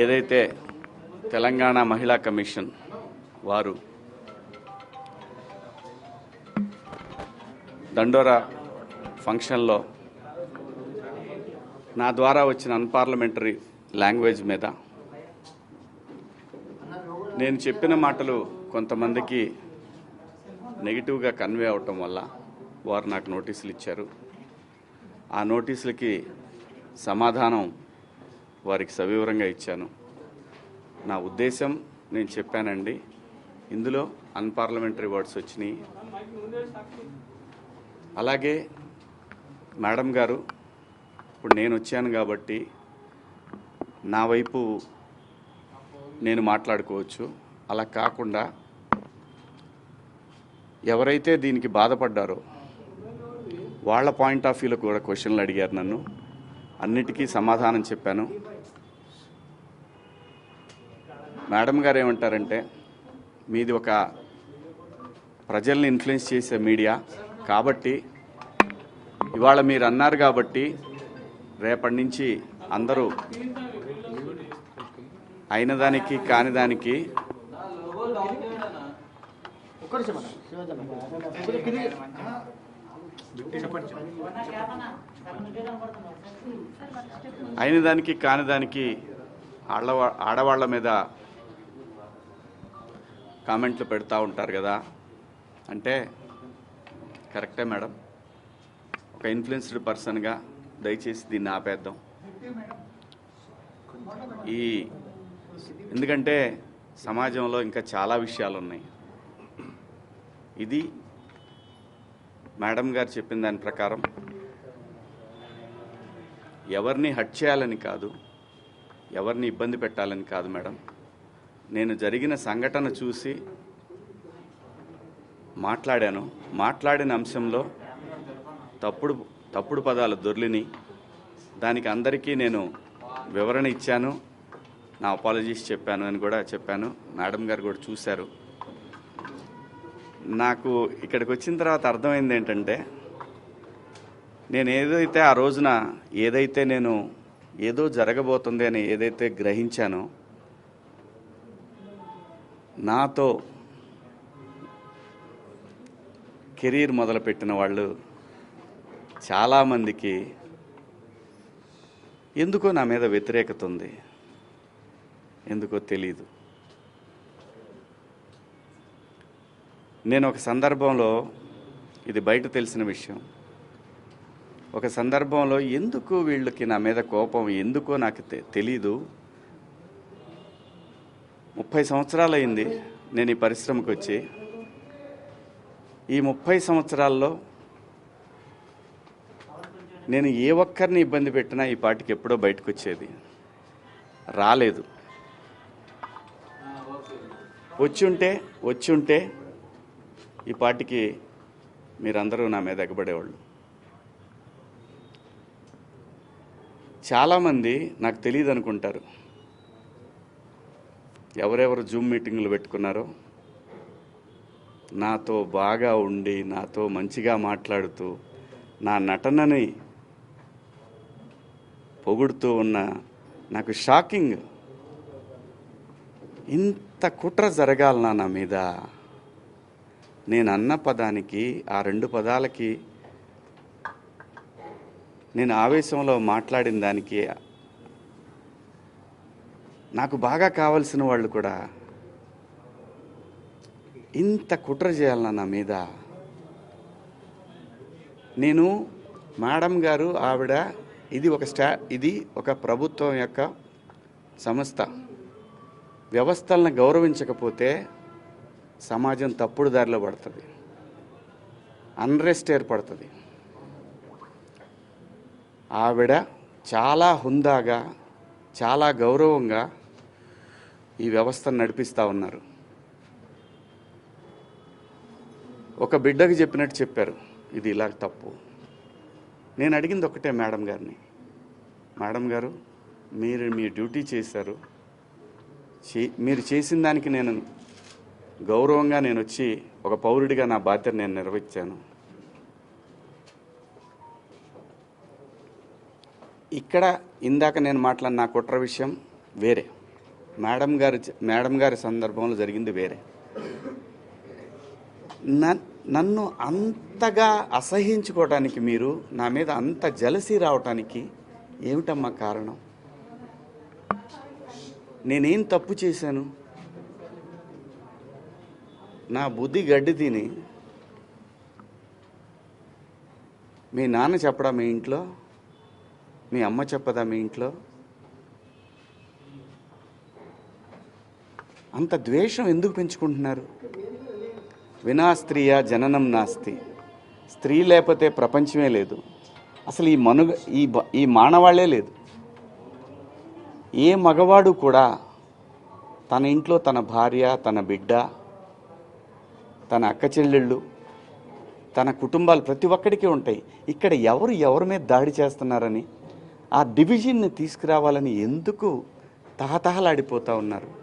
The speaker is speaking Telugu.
ఏదైతే తెలంగాణ మహిళా కమిషన్ వారు దండోరా ఫంక్షన్లో నా ద్వారా వచ్చిన అన్పార్లమెంటరీ లాంగ్వేజ్ మీద నేను చెప్పిన మాటలు కొంతమందికి నెగిటివ్గా కన్వే అవటం వల్ల వారు నాకు నోటీసులు ఇచ్చారు. ఆ నోటీసులకి సమాధానం వారికి సవివరంగా ఇచ్చాను. నా ఉద్దేశం నేను చెప్పానండి, ఇందులో అన్పార్లమెంటరీ వర్డ్స్ వచ్చినాయి. అలాగే మేడం గారు, ఇప్పుడు నేను వచ్చాను కాబట్టి నా వైపు నేను మాట్లాడుకోవచ్చు. అలా కాకుండా ఎవరైతే దీనికి బాధపడ్డారో వాళ్ళ పాయింట్ ఆఫ్ వ్యూలో కూడా క్వశ్చన్లు అడిగారు. నన్ను అన్నిటికీ సమాధానం చెప్పాను. మేడం గారు ఏమంటారంటే, మీది ఒక ప్రజల్ని ఇన్ఫ్లుయెన్స్ చేసే మీడియా కాబట్టి ఇవాళ మీరు అన్నారు కాబట్టి రేపటి నుంచి అందరూ అయిన దానికి కాని దానికి అయిన దానికి కాని దానికి ఆడవాళ్ల మీద కామెంట్లు పెడతా ఉంటారు కదా అంటే, కరెక్టే మేడం. ఒక ఇన్ఫ్లుయెన్స్డ్ పర్సన్గా దయచేసి దీన్ని ఆపేద్దాం. ఎందుకంటే సమాజంలో ఇంకా చాలా విషయాలు ఉన్నాయి. ఇది మేడం గారు చెప్పిన దాని ప్రకారం ఎవరిని హర్ట్ చేయాలని కాదు, ఎవరిని ఇబ్బంది పెట్టాలని కాదు మేడం. నేను జరిగిన సంఘటన చూసి మాట్లాడాను. మాట్లాడిన అంశంలో తప్పుడు పదాలు దొర్లిని, దానికి అందరికీ నేను వివరణ ఇచ్చాను, నా అపాలజీస్ చెప్పాను అని కూడా చెప్పాను. మేడం గారు కూడా చూశారు. నాకు ఇక్కడికి వచ్చిన తర్వాత అర్థమైంది ఏంటంటే, నేను ఏదైతే ఆ రోజున నేను ఏదో జరగబోతుంది అని ఏదైతే గ్రహించానో, నాతో కెరీర్ మొదలుపెట్టిన వాళ్ళు చాలామందికి ఎందుకో నా మీద వ్యతిరేకత ఉంది. ఎందుకో తెలీదు. నేను ఒక సందర్భంలో, ఇది బయట తెలిసిన విషయం, ఒక సందర్భంలో ఎందుకు వీళ్ళకి నా మీద కోపం ఎందుకో నాకు తెలీదు. 30 సంవత్సరాలు అయింది నేను ఈ పరిశ్రమకు వచ్చి. ఈ 30 సంవత్సరాల్లో నేను ఏ ఒక్కరిని ఇబ్బంది పెట్టినా ఈ పాటికి ఎప్పుడో బయటకు వచ్చేది. రాలేదు. వచ్చి ఉంటే ఈ పాటికి మీరందరూ నా మీద ఎగబడేవాళ్ళు. చాలామంది నాకు తెలియదు అనుకుంటారు. ఎవరెవరు జూమ్ మీటింగులు పెట్టుకున్నారో, నాతో బాగా ఉండి నాతో మంచిగా మాట్లాడుతూ నా నటనని పొగుడుతూ ఉన్న, నాకు షాకింగ్, ఇంత కుట్ర జరగాలనా నా మీద? నేను అన్న పదానికి, ఆ 2 పదాలకి, నేను ఆవేశంలో మాట్లాడిన దానికి నాకు బాగా కావలసిన వాళ్ళు కూడా ఇంత కుట్ర చేయాలన్నా నా మీద? నేను మేడం గారు, ఆవిడ, ఇది ఒక ప్రభుత్వం యొక్క సంస్థ. వ్యవస్థలను గౌరవించకపోతే సమాజం తప్పుడు దారిలో పడుతుంది, అన్రెస్ట్ ఏర్పడుతుంది. ఆవిడ చాలా హుందాగా, చాలా గౌరవంగా ఈ వ్యవస్థను నడిపిస్తూ ఉన్నారు. ఒక బిడ్డకి చెప్పినట్టు చెప్పారు, ఇది ఇలా తప్పు. నేను అడిగింది ఒకటే మేడం గారిని, మేడం గారు, మీరు మీ డ్యూటీ చేశారు, మీరు చేసిన దానికి నేను గౌరవంగా నేను వచ్చి ఒక పౌరుడిగా నా బాధ్యత నేను నిర్వహించాను. ఇక్కడ ఇందాక నేను మాట్లాడిన నా కుట్ర విషయం వేరే. మేడం గారి సందర్భంలో జరిగింది వేరే. నన్ను అంతగా అసహించుకోవటానికి, మీరు నా మీద అంత జలసీ రావటానికి ఏమిటమ్మా కారణం? నేనేం తప్పు చేశాను? నా బుద్ధి గడ్డి తిని మీ నాన్న చెప్పడా మీ ఇంట్లో? మీ అమ్మ చెప్పదా మీ ఇంట్లో? అంత ద్వేషం ఎందుకు పెంచుకుంటున్నారు? వినా స్త్రీయ జననం నాస్తి. స్త్రీ లేకపోతే ప్రపంచమే లేదు. అసలు ఈ మానవాళ్లే లేదు. ఏ మగవాడు కూడా తన ఇంట్లో తన భార్య, తన బిడ్డ, తన అక్క చెల్లెళ్ళు, తన కుటుంబాలు ప్రతి ఒక్కడికి ఉంటాయి. ఇక్కడ ఎవరి మీద దాడి చేస్తున్నారని, ఆ డివిజన్ని తీసుకురావాలని ఎందుకు తహతహలాడిపోతూ ఉన్నారు?